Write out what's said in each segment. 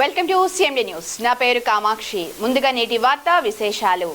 Welcome to CMD news. నా పేరు కామాక్షి. ముందుగా నేటి వార్తా విశేషాలు.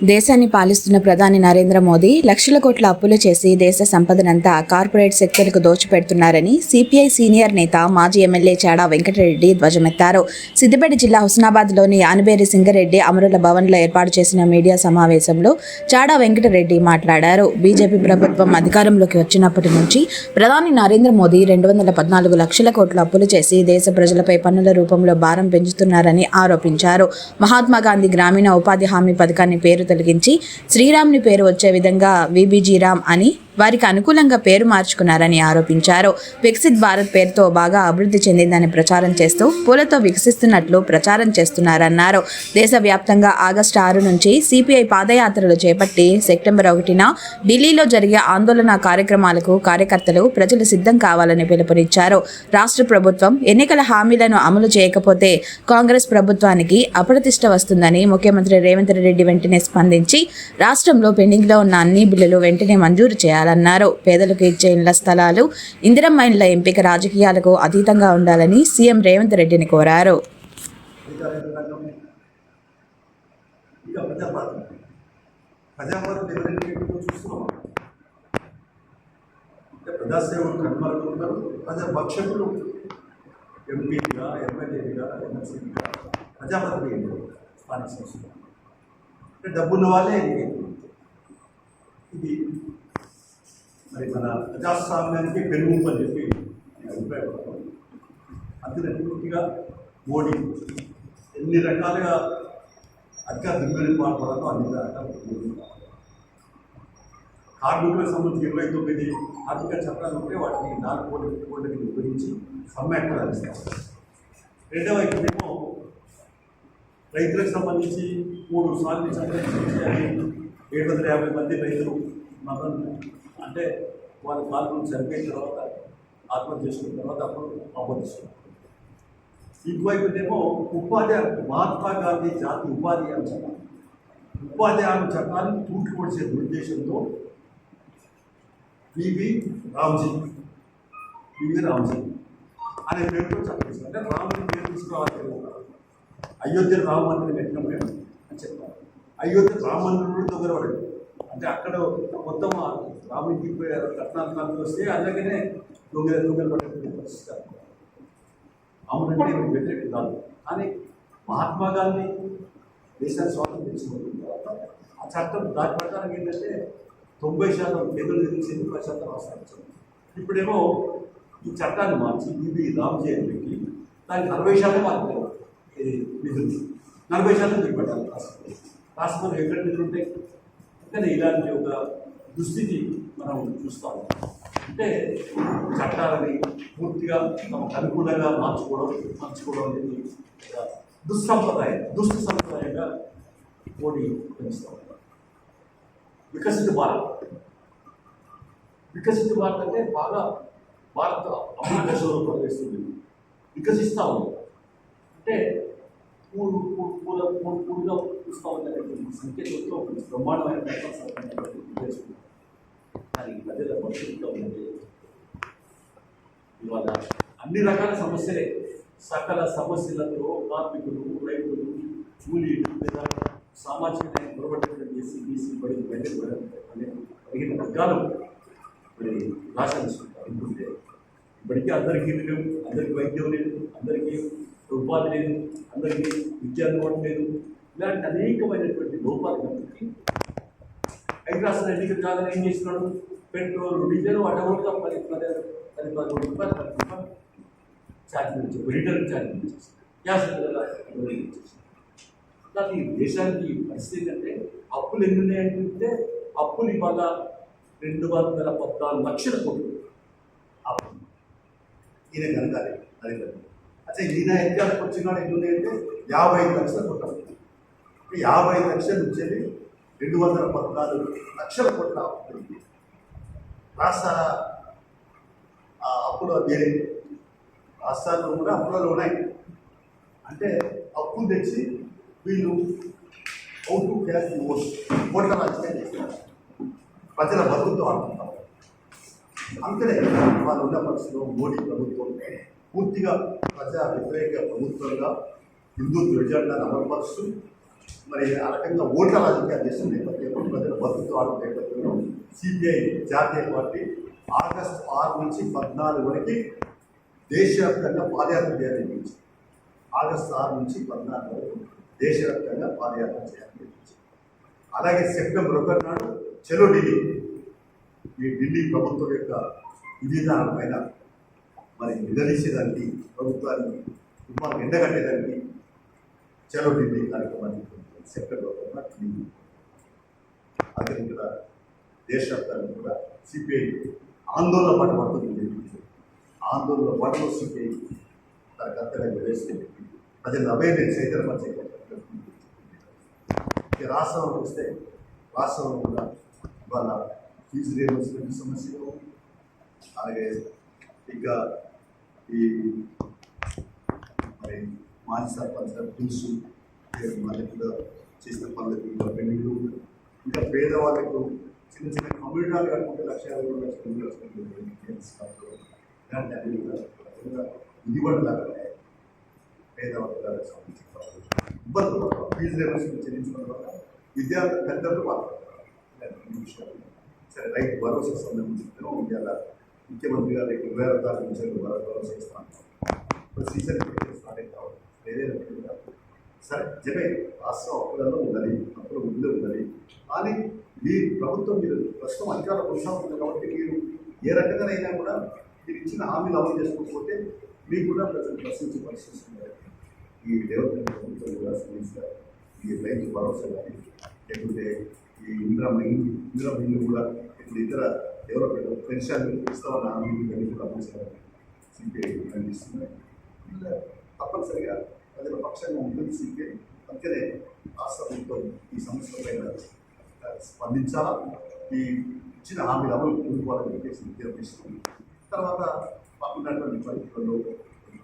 దేశాన్ని పాలిస్తున్న ప్రధాని నరేంద్ర మోదీ లక్షల కోట్ల అప్పులు చేసి దేశ సంపదనంతా కార్పొరేట్ సెక్టర్కు దోచిపెడుతున్నారని సిపిఐ సీనియర్ నేత మాజీ ఎమ్మెల్యే చాడా వెంకటరెడ్డి ధ్వజమెత్తారు. సిద్దిపేట జిల్లా హుస్నాబాద్లోని ఆనిబేరి సింగరెడ్డి అమరుల భవన్లో ఏర్పాటు చేసిన మీడియా సమావేశంలో చాడా వెంకటరెడ్డి మాట్లాడారు. బీజేపీ ప్రభుత్వం అధికారంలోకి వచ్చినప్పటి నుంచి ప్రధాని నరేంద్ర మోదీ 214 లక్షల కోట్ల అప్పులు చేసి దేశ ప్రజలపై పన్నుల రూపంలో భారం పెంచుతున్నారని ఆరోపించారు. మహాత్మా గాంధీ గ్రామీణ ఉపాధి హామీ పథకాన్ని పేరు తొలగించి శ్రీరామ్ని పేరు వచ్చే విధంగా విబిజీ రామ్ అని వారికి అనుకూలంగా పేరు మార్చుకున్నారని ఆరోపించారు. వికసిత్ భారత్ పేరుతో బాగా అభివృద్ధి చెందిందని ప్రచారం చేస్తూ పూలతో వికసిస్తున్నట్లు ప్రచారం చేస్తున్నారన్నారు. దేశవ్యాప్తంగా ఆగస్టు 6 నుంచి సిపిఐ పాదయాత్రలు చేపట్టి సెప్టెంబర్ 1న ఢిల్లీలో జరిగే ఆందోళన కార్యక్రమాలకు కార్యకర్తలు ప్రజలు సిద్ధం కావాలని పిలుపునిచ్చారు. రాష్ట్ర ప్రభుత్వం ఎన్నికల హామీలను అమలు చేయకపోతే కాంగ్రెస్ ప్రభుత్వానికి అప్రతిష్ట వస్తుందని ముఖ్యమంత్రి రేవంత్ రెడ్డి వెంటనే స్పందించి రాష్ట్రంలో పెండింగ్లో ఉన్న అన్ని బిల్లులు వెంటనే మంజూరు చేయాలన్నారు. పేదలకు ఇచ్చే ఇళ్ల స్థలాలు, ఇందిరమ్మ ఇండ్ల ఎంపిక రాజకీయాలకు అతీతంగా ఉండాలని సీఎం రేవంత్ రెడ్డిని కోరారు. డబ్బున్న వాళ్ళే ఇది మరి మన ప్రజాస్వామ్యానికి పెనుముప్పు అని చెప్పి నేను అభిప్రాయపడతాను. అందులో పూర్తిగా మోడీ ఎన్ని రకాలుగా అధికార దుర్వినియోగం పాల్పడదో అన్ని రకాల కార్మికులకు సంబంధించి 29 ఆర్థిక చట్టాలు ఉంటే వాటిని 4 కోట్లకి విభజించి సమ్మె అందిస్తారు. రెండవ వైపునేమో రైతులకు సంబంధించి 3 సార్లు చట్టాలు 750 మంది రైతులు మతం అంటే వాళ్ళ కాలం చనిపోయిన తర్వాత ఆత్మహత్య చేసుకున్న తర్వాత అప్పుడు ఆమోదిస్తున్నారు. ఇంకోవైపునేమో ఉపాధి మహాత్మా గాంధీ జాతీయ ఉపాధి హామీ చట్టం ఉపాధి హామీ చట్టాన్ని తూట్లు పొడిచే ఉద్దేశంతో వివి రామ్జీ అనే పేరుతో చట్టం ఇస్తారు. అంటే రాముని పేరు తీసుకురావాలి, అయోధ్య రామ మందిరం పెట్టినాం మేము అని చెప్పారు. అయోధ్య రామ మందిరం దొంగరపడేది అంటే అక్కడ మొత్తం రాముడికి రత్నాలు వస్తే అలాగనే దొంగలు పడే పరిస్థితి. రాముడంటే వ్యతిరేకం కాదు, కానీ మహాత్మా గాంధీ దేశాన్ని స్వాతంత్రం తెచ్చుకుంటుంది. ఆ చట్టం దాని ప్రకారం ఏంటంటే 90% కేంద్రం నుంచి 10% రాష్ట్రాలు. ఇప్పుడేమో ఈ చట్టాన్ని మార్చి ఇది రామ్జీ అని పెట్టి దానికి 40% మార్పు నిధులు 40% దిగబట్టాలి రాష్ట్రంలో ఎక్కడ నిధులు ఉంటాయి. కానీ ఇలాంటి ఒక దుస్థితి మనం చూస్తాము. అంటే చట్టాలని పూర్తిగా తమకు అనుకూలంగా మార్చుకోవడం అనేది దుష్ట సంప్రదాయంగా మోడీ తెలుస్తాం. వికసిత భారత్ అంటే బాగా భారత్ అభివృద్ధి దశలో ప్రవేశిస్తుంది, వికసిస్తూ ఉంది. అంటే పూలుగా చూస్తూ ఉన్నటువంటి సంకేతంతో బ్రహ్మాండమైన చేసుకుంటాం. కానీ ప్రజల భవిష్యత్తులో ఉన్నది ఇవాళ అన్ని రకాల సమస్యలే, సకల సమస్యలతో కార్మికులు, రైతులు, కూలీలు, లేదా సామాజిక న్యాయం పొరబడినటువంటి ఎస్సీ, బీసీ, పడిగిన వర్గాలు మరి రాష్ట్రం తీసుకుంటారు. ఎందుకంటే ఇప్పటికీ అందరికీ లేవు, అందరికీ వైద్యం లేదు, అందరికీ ఉపాధి లేదు, అందరికీ విద్య అందుబాటు లేదు. ఇలాంటి అనేకమైనటువంటి లోపాలు కాబట్టి 5 రాష్ట్రాల ఎన్నికలు కాదని ఏం చేస్తున్నాడు, పెట్రోల్, డీజిల్ అడవులుగా 10 రూపాయలు ఛార్జీలు లీటర్ ఛార్జీలు ఇచ్చేస్తారు, గ్యాస్ ఇచ్చేస్తారు. కానీ దేశానికి పరిస్థితి అంటే అప్పులు ఎన్ని ఉన్నాయంటే అప్పులు ఇవాళ 214 లక్షల కోట్లు అప్పు. ఈయన కలగాలి అదే అసలు ఈయన ఎన్నికలకు వచ్చినాడు ఎన్ని ఉన్నాయంటే 55 లక్షల కోట్లు. 50 లక్షల నుంచి 214 లక్షల కోట్ల అప్పు. రాష్ట్ర అప్పులు వేరే రాష్ట్రాల్లో కూడా అప్పులలో ఉన్నాయి. అంటే అప్పులు తెచ్చి వీళ్ళు అవుట్ టు క్యాష్ ఓట్ల రాజకీయం చేస్తున్నారు, ప్రజల బతుకుతో ఆడుతుంటారు. అందుకనే వాళ్ళు ఉన్న పరిస్థితిలో మోడీ ప్రభుత్వం పూర్తిగా ప్రజా వ్యతిరేక ప్రభుత్వంగా హిందుత్వ ఎజెండాను అమలుపరుస్తూ మరి ఆ రకంగా ఓట్ల రాజకీయాలు చేస్తున్న నేపథ్యంలో ప్రజల బతుకుతో ఆడే నేపథ్యంలో సిపిఐ జాతీయ పార్టీ ఆగస్టు 6 నుంచి 14 వరకు దేశవ్యాప్తంగా పాదయాత్ర చేయాలని ఆగస్టు 6 నుంచి 14 వరకు దేశవ్యాప్తంగా పాదయాత్ర చేయాలని అలాగే సెప్టెంబర్ 1 నాడు చలో ఢిల్లీ ఈ ఢిల్లీ ప్రభుత్వం యొక్క విధానం పైన మరి నిలదీసేదానికి ప్రభుత్వానికి కుటుంబాలకు ఎండగట్టేదానికి చలో ఢిల్లీ కార్యక్రమాన్ని సెప్టెంబర్ 1 ఢిల్లీ అదే ఇక్కడ దేశవ్యాప్తంగా కూడా సిపిఐ ఆందోళన పడుతుంది. ఆందోళన పడలో సిపిఐ తన కర్తవ్యంగా వేసుకుంది. ప్రజలు అవేర్నెస్ చైతన్యపరిచే రాష్ట్రంలోకి వస్తే రాష్ట్రంలో కూడా ఇవాళ ఫీజు రియంబర్స్మెంట్ సమస్యలు అలాగే ఇంకా ఈ మరి మాజీ సర్పంచ్ పిలుసు వాళ్ళకి కూడా చేసిన పనులకి ఇంకా పెళ్లిళ్ళు ఇంకా పేదవాళ్ళకు చిన్న చిన్న కమ్యూనిటీలు కాకుండా 1,50,000 ఇలాంటి అన్ని కూడా ఇదివడలాగా పేదవాళ్ళకి సంబంధించిన ఇబ్బందులు ఫీజు రియంబర్స్మెంట్ చెల్లించడం వల్ల విద్యార్థుల తల్లిదండ్రులు బాధపడతారు. సరే రైతు భరోసా సంబంధించి ఇవాళ ముఖ్యమంత్రి గారు 20,000 రూపాయల నుంచి భరోసా ఇస్తాను. ఇప్పుడు సీజన్ స్టార్ట్ అవుతాం ఏదైనా సరే జమే రాష్ట్రం అప్పులలో ఉండాలి, అప్పుల ముందే ఉండాలి. కానీ మీ ప్రభుత్వం మీరు ప్రస్తుతం అధికారులు కొనసాగుతుంది కాబట్టి మీరు ఏ రకంగానైనా కూడా మీరు ఇచ్చిన హామీలు అమలు చేసుకోకపోతే మీకు కూడా ప్రజలు ప్రశ్నించే పరిస్థితి ఉంది. ఈ డెవలప్మెంట్ ప్రభుత్వం కూడా సమస్య ఈ రైతు భరోసా కానీ లేకుంటే ఈ ఇంద్రమిల్లు కూడా ఇప్పుడు ఇతర డెవలప్మెంట్ పెన్షన్ ఇస్తామన్న హామీలు కానీ కూడా అవసరం సిపిఐ కనిపిస్తున్నాయి. తప్పనిసరిగా ప్రజల పక్షంగా ఉంటుంది సిపిఐ. అందుకనే రాష్ట్ర ప్రభుత్వం ఈ సమస్యలపైన స్పందించాలా, ఈ ఇచ్చిన హామీలు అమలు కోరుకోవాలని చెప్పేసి విజ్ఞప్తిస్తుంది. తర్వాత ఉన్నటువంటి పరిస్థితుల్లో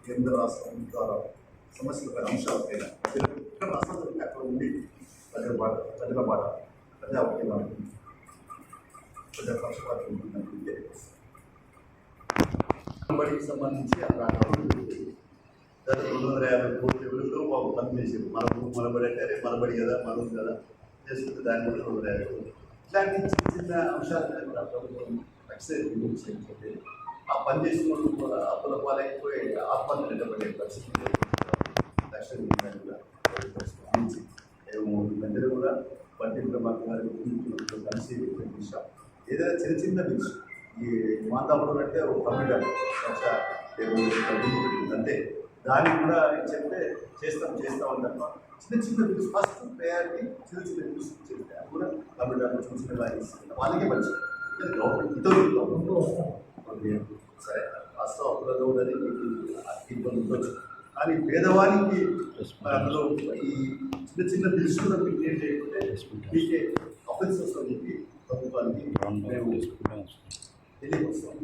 కేంద్ర రాష్ట్ర ప్రభుత్వాల సమస్యలపైన అంశాలపైన ఎక్కడ రాష్ట్రం అక్కడ ఉండి ప్రజల బాట ప్రజా ఉద్యమాలు ప్రజా పక్షపాతం ఉంటుందని తెలియజేస్తుంది. సంబంధించి అక్కడ 250 కోట్ల విలువలో మాకు పని చేసేది మనబడి అంటే మనబడి కదా మనం కదా చేసుకుంటే దాని కూడా 250 కోట్లు ఇలాంటి చిన్న చిన్న అంశాలు ప్రభుత్వం చేయించే ఆ పని చేసిన కూడా అప్పుల పాలైపోయి ఆత్మహత్య నిలబడే పరిస్థితి స్పందించి అందరూ కూడా బట్టి ప్రభుత్వం కలిసి విషయం ఏదైనా చిన్న చిన్న బిల్స్ ఈ మాతాపురం అంటే ఒక కంప్యూటర్ 1,50,000 అంటే దానికి కూడా చెప్తే చేస్తాం తప్ప చిన్న చిన్న బిల్స్ ఫస్ట్ ప్రయారిటీ చిన్న బిల్స్ చేస్తే అది కూడా కంప్యూటర్లో చిన్న చిన్న ఇస్తుంది వాళ్ళకే మంచి గవర్నమెంట్ ఇతరులు సరే రాష్ట్రం అప్పులలో ఉన్నది ఇబ్బంది ఉండొచ్చు. కానీ పేదవానికి అందులో ఈ చిన్న బిల్స్ కూడా మీకు ఏం చేయకుంటే మీకే అఫెన్స్ వస్తుంది చెప్పి ప్రభుత్వానికి మేము తెలియకొస్తాం,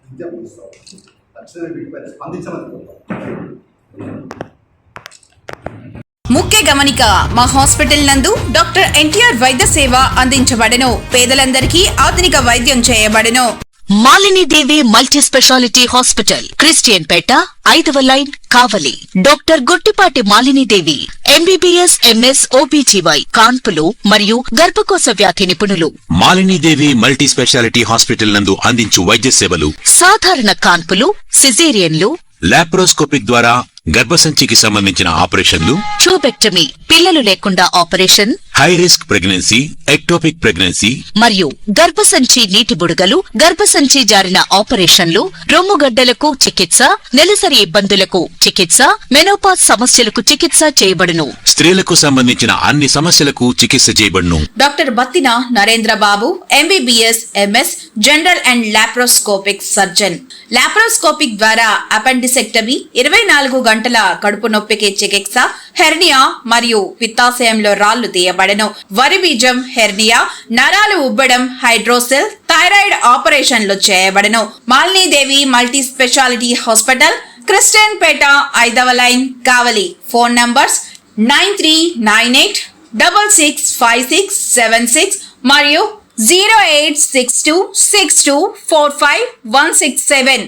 విజ్ఞప్తి ఇస్తాం. తక్షణమే వీటిపైన స్పందించమని ముఖ్య గమనిక, మా హాస్పిటల్ నందు డాక్టర్ ఎన్టీఆర్ వైద్య సేవ అందించబడెను. పేదలందరికీ ఆధునిక వైద్యం చేయబడెను. Malinidevi multi speciality hospital, Christian Peta, 5వ line, Kavali. Doctor Guttipati Malinidevi MBBS MS OBGY కాన్పులు మరియు గర్భకోశ వ్యాధి నిపుణులు. మాలినీదేవి మల్టీ స్పెషాలిటీ హాస్పిటల్ నందు అందించు వైద్య సేవలు: సాధారణ కాన్పులు, సిజేరియన్లు, లాప్రోస్కోపిక్ ద్వారా గర్భసంచికి సంబంధించిన ఆపరేషన్లు, ట్యూబెక్టమీ, పిల్లలు లేకుండా operation, high risk pregnancy, ectopic pregnancy మరియు గర్భసంచి నీటి బుడగలు, గర్భసంచి జారిన ఆపరేషన్లు, రొమ్ముగడ్డలకు చికిత్స, నెలసరి ఇబ్బందులకు చికిత్స, మెనోపాజ్ సమస్యలకు చికిత్స చేయబడును. స్త్రీలకు సంబంధించిన అన్ని సమస్యలకు చికిత్స చేయబడును. Doctor Battina Narendra Babu MBBS MS general and laparoscopic surgeon. Laparoscopic ద్వారా అపెండిసెక్టమీ, 24 గంటల కడుపు నొప్పికి చికిత్స, హెర్నియా మరియు పిత్తాశయంలో రాళ్లు తీయబడెను. వరి బీజం, హెర్నియా, నరాలు ఉబ్బడం, హైడ్రోసెల్, థైరాయిడ్ ఆపరేషన్లు చేయబడెను. Malinidevi multi speciality hospital, Christian Peta, 5వ లైన్, కావలి. ఫోన్ నంబర్స్ 9398665676 మరియు 08626245167.